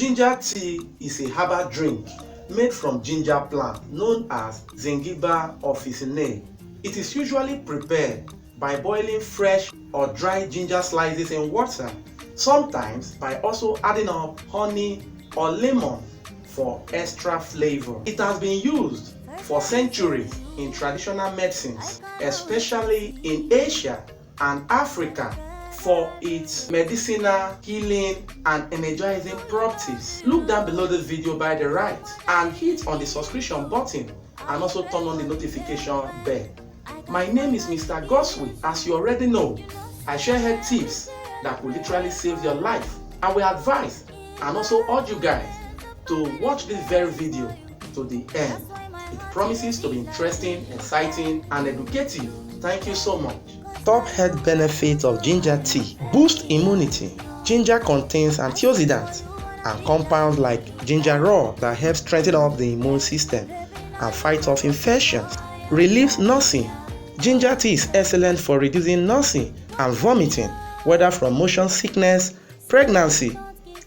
Ginger tea is a herbal drink made from ginger plant known as Zingiber officinae. It is usually prepared by boiling fresh or dry ginger slices in water, sometimes by also adding up honey or lemon for extra flavor. It has been used for centuries in traditional medicines, especially in Asia and Africa, for its medicinal, healing and energizing properties. Look down below this video by the right and hit on the subscription button and also turn on the notification bell. My name is Mr. Goswe. As you already know, I share health tips that will literally save your life. I will advise and also urge you guys to watch this very video to the end. It promises to be interesting, exciting and educative. Thank you so much. Top health benefits of ginger tea: boost immunity. Ginger contains antioxidants and compounds like ginger raw that help strengthen up the immune system and fight off infections. Relieves nausea. Ginger tea is excellent for reducing nausea and vomiting, whether from motion sickness, pregnancy,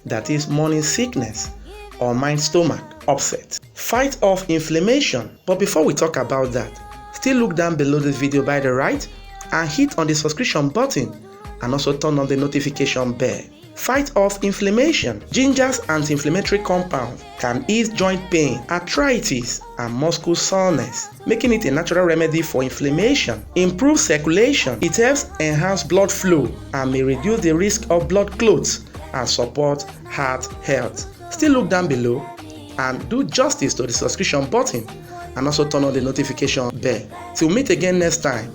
that is morning sickness, or mild stomach upset. Fight off inflammation. But before we talk about that, still look down below this video by the right and hit on the subscription button and also turn on the notification bell. Fight off inflammation. Ginger's anti-inflammatory compounds can ease joint pain, arthritis, and muscle soreness, making it a natural remedy for inflammation. Improves circulation. It helps enhance blood flow and may reduce the risk of blood clots and support heart health. Still look down below and do justice to the subscription button and also turn on the notification bell. Till we meet again next time,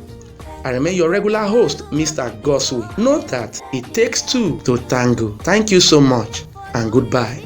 I remain your regular host, Mr. Goswe. Note that it takes two to tango. Thank you so much and goodbye.